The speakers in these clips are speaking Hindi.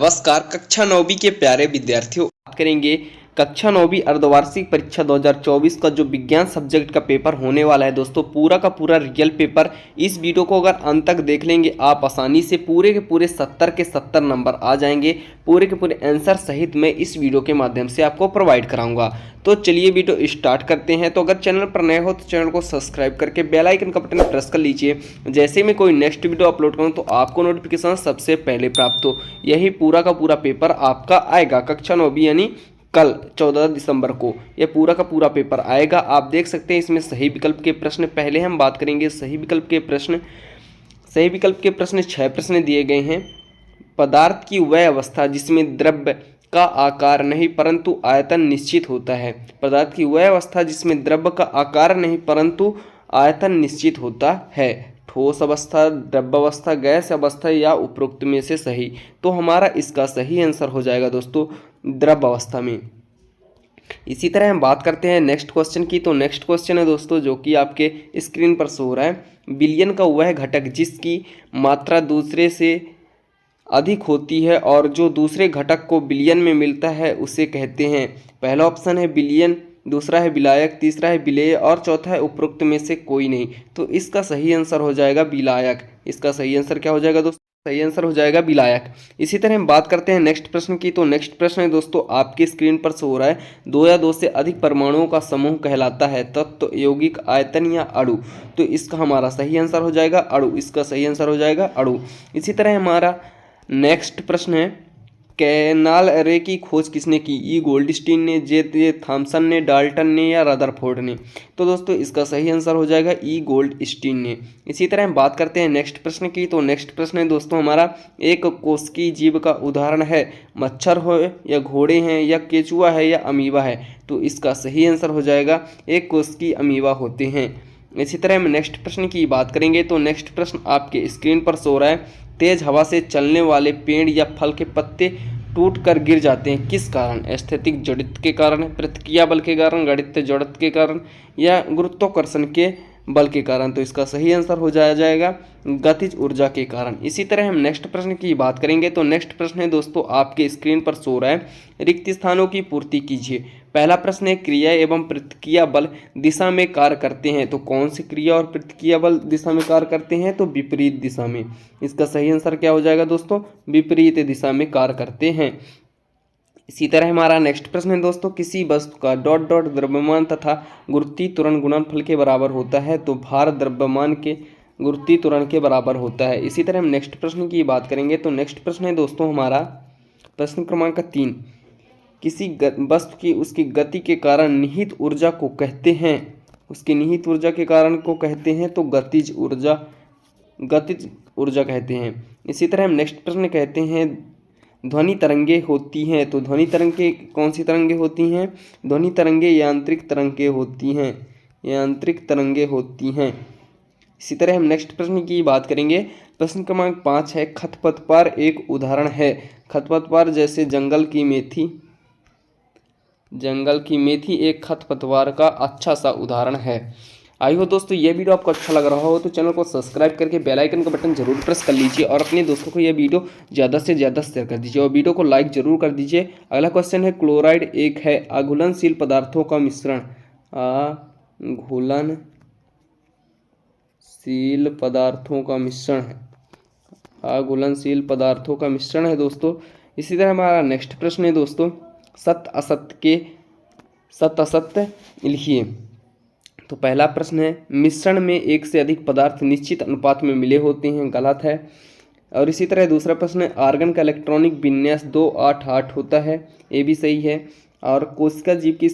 नमस्कार कक्षा 9वीं के प्यारे विद्यार्थियों, बात करेंगे कक्षा 9वीं अर्धवार्षिक परीक्षा 2024 का जो विज्ञान सब्जेक्ट का पेपर होने वाला है दोस्तों, पूरा का पूरा रियल पेपर। इस वीडियो को अगर अंत तक देख लेंगे आप आसानी से पूरे के पूरे 70 के 70 नंबर आ जाएंगे। पूरे के पूरे आंसर सहित मैं इस वीडियो के माध्यम से आपको प्रोवाइड कराऊंगा। तो चलिए वीडियो स्टार्ट करते हैं। तो अगर चैनल पर नए हो तो चैनल को सब्सक्राइब करके बेल आइकन का बटन प्रेस कर लीजिए। जैसे मैं कोई नेक्स्ट वीडियो अपलोड करूं तो आपको नोटिफिकेशन सबसे पहले प्राप्त हो। यही पूरा का पूरा पेपर आपका आएगा कक्षा 9वीं यानी कल 14 दिसंबर को यह पूरा का पूरा पेपर आएगा। आप देख सकते हैं इसमें सही विकल्प के प्रश्न पहले हम बात करेंगे। सही विकल्प के प्रश्न 6 प्रश्न दिए गए हैं। पदार्थ की वह अवस्था जिसमें द्रव्य का आकार नहीं परंतु आयतन निश्चित होता है। पदार्थ की वह अवस्था जिसमें द्रव्य का आकार नहीं परंतु आयतन निश्चित होता है। ठोस अवस्था, द्रव्य अवस्था, गैस अवस्था या उपरोक्त में से सही। तो हमारा इसका सही आंसर हो जाएगा दोस्तों द्रव्य अवस्था में। इसी तरह हम बात करते हैं नेक्स्ट क्वेश्चन की। तो नेक्स्ट क्वेश्चन है दोस्तों जो कि आपके स्क्रीन पर शो हो रहा है। विलयन का वह घटक जिसकी मात्रा दूसरे से अधिक होती है और जो दूसरे घटक को विलयन में मिलता है उसे कहते हैं। पहला ऑप्शन है विलयन, दूसरा है विलायक, तीसरा है विलेय और चौथा है उपरोक्त में से कोई नहीं। तो इसका सही आंसर हो जाएगा विलायक। इसका सही आंसर क्या हो जाएगा दोस्तों? सही आंसर हो जाएगा विलायक। इसी तरह हम बात करते हैं नेक्स्ट प्रश्न की। तो नेक्स्ट प्रश्न है दोस्तों आपकी स्क्रीन पर शो हो रहा है। दो या दो से अधिक परमाणुओं का समूह कहलाता है तत्व, यौगिक, आयतन या अणु। तो इसका हमारा सही आंसर हो जाएगा अणु। इसका सही आंसर हो जाएगा अणु। इसी तरह हमारा नेक्स्ट प्रश्न है कैनाल एरे की खोज किसने की? ई गोल्डस्टीन ने, जे थॉमसन ने, डाल्टन ने या रदरफोर्ड ने। तो दोस्तों इसका सही आंसर हो जाएगा ई गोल्डस्टीन ने। इसी तरह हम बात करते हैं नेक्स्ट प्रश्न की। तो नेक्स्ट प्रश्न है दोस्तों हमारा एक कोशिकीय जीव का उदाहरण है। मच्छर हो या घोड़े हैं या केचुआ है या अमीबा है। तो इसका सही आंसर हो जाएगा एक कोशिकीय अमीबा होते हैं। इसी तरह हम नेक्स्ट प्रश्न की बात करेंगे। तो नेक्स्ट प्रश्न आपके स्क्रीन पर शो रहा है। तेज हवा से चलने वाले पेड़ या फल के पत्ते टूट कर गिर जाते हैं किस कारण? स्थैतिक जड़त्व के कारण, प्रतिक्रिया बल के कारण, गणितीय जड़त्व के कारण या गुरुत्वाकर्षण के बल के कारण। तो इसका सही आंसर हो जाएगा गतिज ऊर्जा के कारण। इसी तरह हम नेक्स्ट प्रश्न की बात करेंगे। तो नेक्स्ट प्रश्न है दोस्तों आपके स्क्रीन पर शो रहा है। रिक्त स्थानों की पूर्ति कीजिए। पहला प्रश्न है क्रिया एवं प्रतिक्रिया बल दिशा में कार्य करते हैं। तो कौन सी क्रिया और प्रतिक्रिया बल दिशा में कार्य करते हैं? तो विपरीत दिशा में। इसका सही आंसर क्या हो जाएगा दोस्तों? विपरीत दिशा में कार्य करते हैं। इसी तरह हमारा नेक्स्ट प्रश्न है दोस्तों किसी वस्तु का डॉट डॉट द्रव्यमान तथा गुरुत्वीय त्वरण गुणनफल के बराबर होता है। तो भार द्रव्यमान के गुरुत्वीय त्वरण के बराबर होता है। इसी तरह हम नेक्स्ट प्रश्न की बात करेंगे। तो नेक्स्ट प्रश्न है दोस्तों हमारा प्रश्न क्रमांक 3। किसी वस्तु की उसकी गति के कारण निहित ऊर्जा को कहते हैं। उसकी निहित ऊर्जा के कारण को कहते हैं तो गतिज ऊर्जा कहते हैं। इसी तरह हम नेक्स्ट प्रश्न कहते हैं ध्वनि तरंगे होती हैं। तो ध्वनि तरंगे कौन सी तरंगे होती हैं? ध्वनि तरंगे यांत्रिक तरंगे होती हैं। यांत्रिक तरंगे होती हैं। इसी तरह हम नेक्स्ट प्रश्न की बात करेंगे। प्रश्न क्रमांक 5 है खरपतवार एक उदाहरण है। खरपतवार जैसे जंगल की मेथी एक खरपतवार का अच्छा सा उदाहरण है। आई हो दोस्तों ये वीडियो आपको अच्छा लग रहा हो तो चैनल को सब्सक्राइब करके बेल आइकन का बटन जरूर प्रेस कर लीजिए और अपने दोस्तों को ये वीडियो ज़्यादा से ज़्यादा शेयर कर दीजिए और वीडियो को लाइक जरूर कर दीजिए। अगला क्वेश्चन है क्लोराइड एक है अघुलनशील पदार्थों का मिश्रण। अघुलनशील पदार्थों का मिश्रण है। अघुलनशील पदार्थों का मिश्रण है दोस्तों। इसी तरह हमारा नेक्स्ट प्रश्न है दोस्तों सत्य असत्य लिखिए। तो पहला प्रश्न है मिश्रण में एक से अधिक पदार्थ निश्चित अनुपात में मिले होते हैं। गलत है। और इसी तरह दूसरा प्रश्न है आर्गन का इलेक्ट्रॉनिक विन्यास 288 होता है। ये भी सही है। और कोशिका जीव की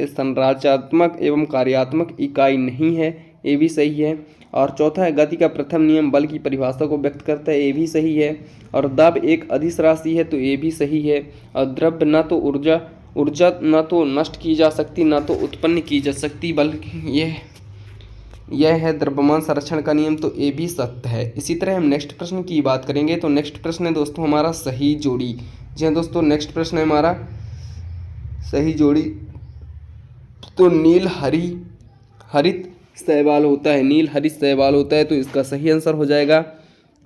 संरचनात्मक एवं कार्यात्मक इकाई नहीं है। ये भी सही है। और चौथा है गति का प्रथम नियम बल की परिभाषा को व्यक्त करता है। ये भी सही है। और दाब एक अदिश राशि है। तो ये भी सही है। और द्रव्य न तो ऊर्जा न तो नष्ट की जा सकती न तो उत्पन्न की जा सकती बल्कि यह है द्रव्यमान संरक्षण का नियम। तो ये भी सत्य है। इसी तरह हम नेक्स्ट प्रश्न की बात करेंगे। तो नेक्स्ट प्रश्न है दोस्तों हमारा सही जोड़ी। जी हाँ दोस्तों नेक्स्ट प्रश्न है हमारा सही जोड़ी। तो नील हरित शैवाल होता है। नील हरित शैवाल होता है। तो इसका सही आंसर हो जाएगा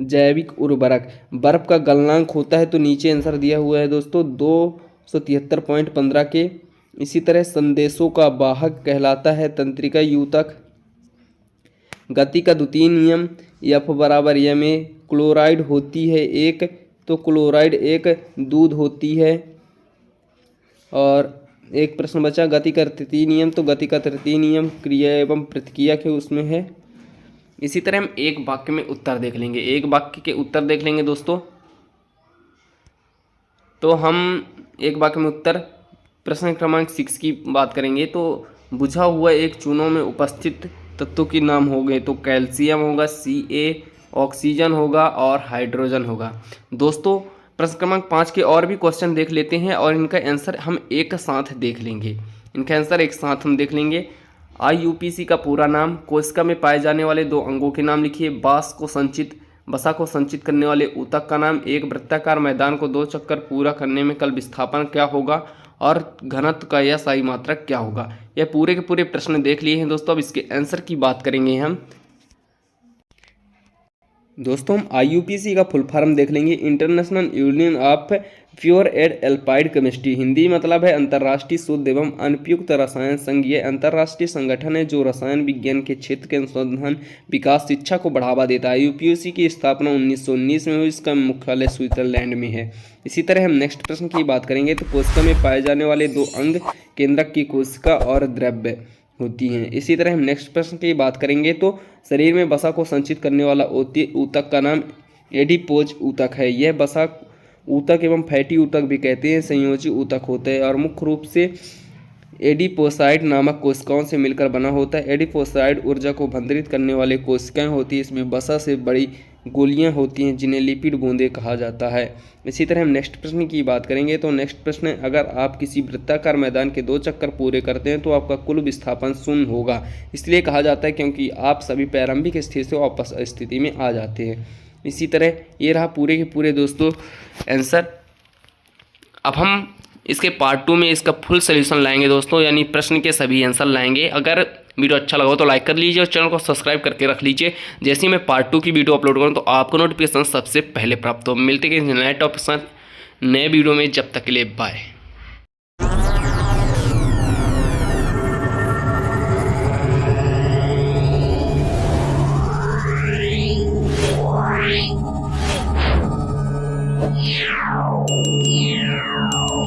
जैविक उर्वरक। बर्फ का गलनांक होता है, तो नीचे आंसर दिया हुआ है दोस्तों 273.15 के। इसी तरह संदेशों का वाहक कहलाता है तंत्रिका यूतक। गति का द्वितीय नियम F बराबर ma। क्लोराइड होती है एक, तो क्लोराइड एक दूध होती है। और एक प्रश्न बचा गति का तृतीय नियम, तो गति का तृतीय नियम क्रिया एवं प्रतिक्रिया के उसमें है। इसी तरह हम एक वाक्य में उत्तर देख लेंगे। एक वाक्य के उत्तर देख लेंगे दोस्तों। तो हम एक वाक्य में उत्तर प्रश्न क्रमांक 6 की बात करेंगे। तो बुझा हुआ एक चूनों में उपस्थित तत्वों के नाम हो गए, तो कैल्शियम होगा, Ca, ऑक्सीजन होगा और हाइड्रोजन होगा। दोस्तों प्रश्न क्रमांक 5 के और भी क्वेश्चन देख लेते हैं और इनका आंसर हम एक साथ देख लेंगे। इनका आंसर एक साथ हम देख लेंगे। IUPAC का पूरा नाम, कोशिका में पाए जाने वाले 2 अंगों के नाम लिखिए, वसा को संचित करने वाले ऊतक का नाम, एक वृत्ताकार मैदान को 2 चक्कर पूरा करने में कल विस्थापन क्या होगा और घनत्व का यह सही मात्रक क्या होगा। यह पूरे के पूरे प्रश्न देख लिए हैं दोस्तों। अब इसके आंसर की बात करेंगे हम। दोस्तों हम IUPAC का फुल फॉर्म देख लेंगे, International Union of Pure and एल्पाइड केमिस्ट्री। हिंदी मतलब है अंतर्राष्ट्रीय शुद्ध एवं अनुपयुक्त रसायन संघ। ये अंतर्राष्ट्रीय संगठन है जो रसायन विज्ञान के क्षेत्र के अनुसंधान, विकास, शिक्षा को बढ़ावा देता है। IUPAC की स्थापना 1919 में हुई। इसका मुख्यालय स्विट्जरलैंड में है। इसी तरह हम नेक्स्ट प्रश्न की बात करेंगे। तो कोशिका में पाए जाने वाले 2 अंग केंद्रक की कोशिका और द्रव्य होती हैं। इसी तरह हम नेक्स्ट प्रश्न की बात करेंगे। तो शरीर में वसा को संचित करने वाला ऊतक का नाम एडिपोज ऊतक है। यह वसा ऊतक एवं फैटी ऊतक भी कहते हैं, संयोजी ऊतक होते हैं और मुख्य रूप से एडिपोसाइड नामक कोशिकाओं से मिलकर बना होता है। एडिपोसाइड ऊर्जा को भंडारित करने वाले कोशिकाएं होती हैं। इसमें वसा से बड़ी गोलियां होती हैं जिन्हें लिपिड बूंदें कहा जाता है। इसी तरह हम नेक्स्ट प्रश्न की बात करेंगे। तो नेक्स्ट प्रश्न, अगर आप किसी वृत्ताकार मैदान के 2 चक्कर पूरे करते हैं तो आपका कुल विस्थापन 0 होगा। इसलिए कहा जाता है क्योंकि आप सभी प्रारंभिक स्थिति से वापस स्थिति में आ जाते हैं। इसी तरह ये रहा पूरे के पूरे दोस्तों आंसर। अब हम इसके पार्ट 2 में इसका फुल सोल्यूशन लाएंगे दोस्तों, यानी प्रश्न के सभी आंसर लाएंगे। अगर वीडियो अच्छा लगा हो तो लाइक कर लीजिए और चैनल को सब्सक्राइब करके रख लीजिए। जैसे ही मैं पार्ट 2 की वीडियो अपलोड करूँ तो आपको नोटिफिकेशन सबसे पहले प्राप्त हो। मिलते हैं नए टॉपिक नए वीडियो में, जब तक के लिए बाय।